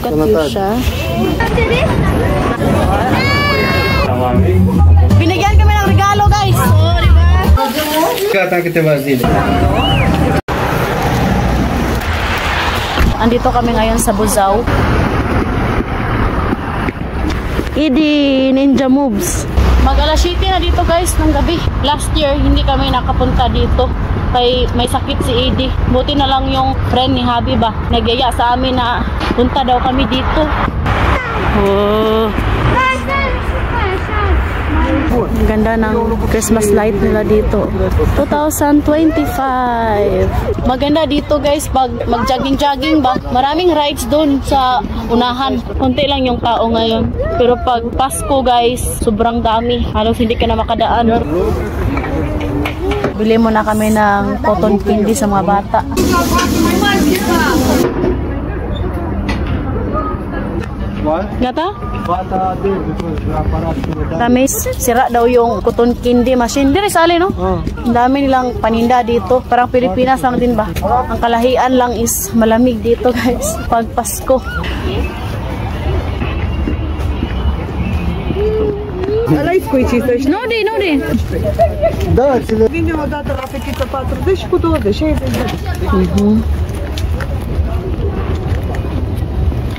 Katusha. Binigyan kami ng regalo, guys. Oh, diba? Kata kita Basil. Andito kami ngayon sa Buzao. Idi Ninja Moves. Mag-alas 7 na dito guys ng gabi. Last year hindi kami nakapunta dito kay may sakit si Eddie. Buti na lang yung friend ni Habiba nagyaya sa amin na punta daw kami dito. Oh. Ang ganda ng Christmas light nila dito. 2025. Maganda dito guys pag mag-jogging-jogging ba. Maraming rides doon sa unahan. Kunti lang yung tao ngayon. Pero pag Pasko guys, sobrang dami. Halos hindi ka na makadaan. Bili muna kami ng cotton candy sa mga bata. Gata? Tamis, sira daw yung cotton candy machine. Dire sali no? Ang dami nilang paninda dito. Parang Pilipinas lang din ba? Ang kalahian lang is malamig dito guys. Pag Pasko. Алайс кой чистиш? No di. Да, ціле. Він його дати рапикіта патру. Де ж куди? Ще й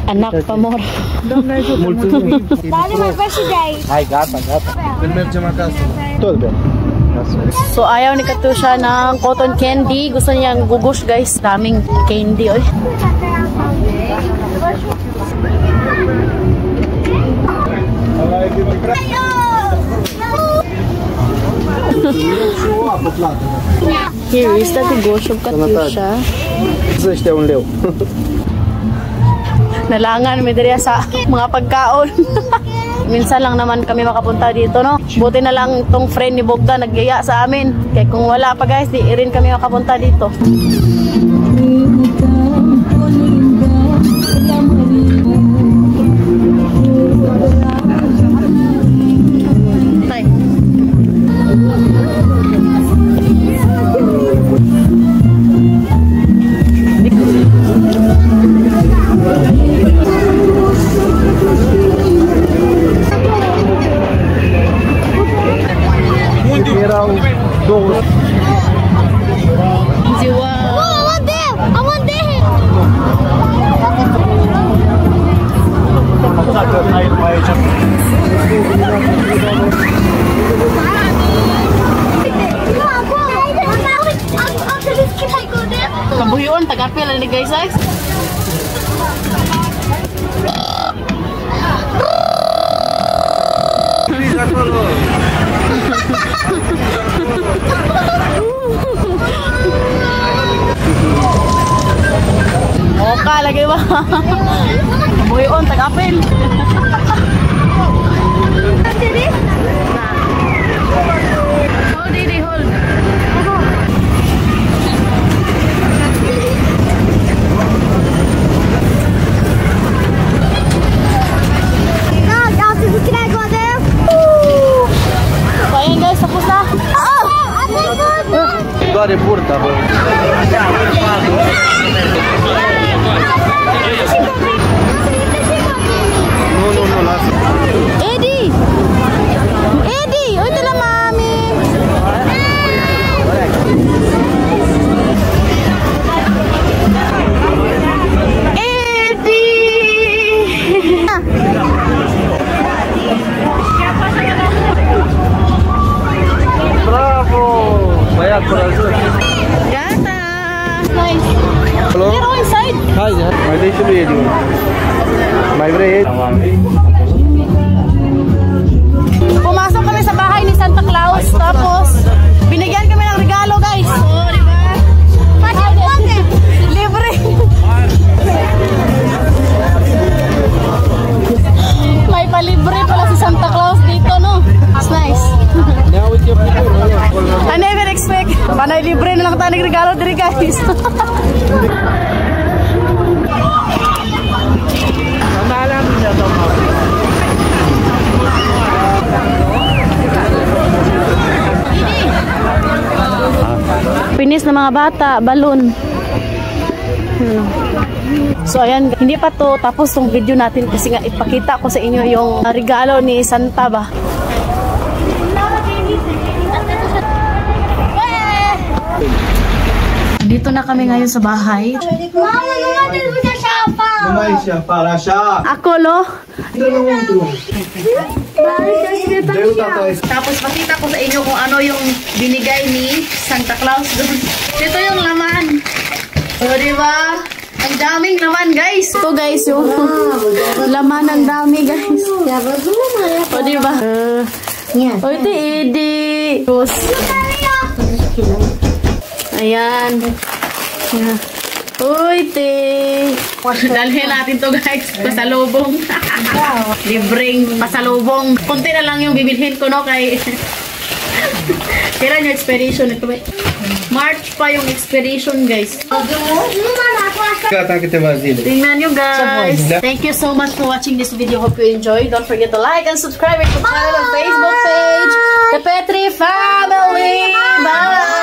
Anak pa mo. Ay, gata. So ayaw ni Katusha ng cotton candy. Gusto niyang gugush guys. Daming candy. Oy. Here is the gugush of Katusha. Este un leu. Nalangan may diriya sa mga pagkaon. Minsan lang naman kami makapunta dito, no? Buti na lang itong friend ni Bogdan nagyaya sa amin. Kaya kung wala pa guys, di rin kami makapunta dito. Kabuyon, tagapil ni guys. Oka lagi ba? Kabuyon, tagapil. Hold Didi, hold. Ayan guys, tapos na. Doare burta, bă. Nu, lasă. Eddie! Eddie, uite la mami! Eddie! Bravo! Băiat curajos. Gata! Nice! Hello? They're all inside! Hai, mai dai și lui Eddie. Mai vrei Eddie? Pumasok kami sa bahay ni Santa Claus, tapos binigyan kami ng regalo guys. Oh, di ba? Libre! May palibre pala si Santa Claus dito, no? It's nice. I never expect. Panay libre na lang tayo regalo diri guys. Pinis na mga bata, balon. So ayan, hindi pa to tapos tong video natin kasi nga ipakita ko sa inyo yung regalo ni Santa ba. Dito na kami ngayon sa bahay. Mama, natin mo siya pa. Mamay siya, para siya. Ako lo. Tapos makita ko sa inyo kung ano yung binigay ni Santa Claus doon. Ito yung laman. O, diba? Ang daming laman, guys. Ito guys, yung laman ng dami guys. O diba? O ito Edi. Ayan. Uy, te. Dalhin natin to guys. Pasalubong. Libreng pasalubong. Kunti na lang yung bibilhin ko no kay... Kailan yung expiration ito ba? March pa yung expiration guys. Kata kita Brazil. Tingnan nyo guys. Thank you so much for watching this video. Hope you enjoyed. Don't forget to like and subscribe to our channel and Facebook page. The Petri Family. Bye!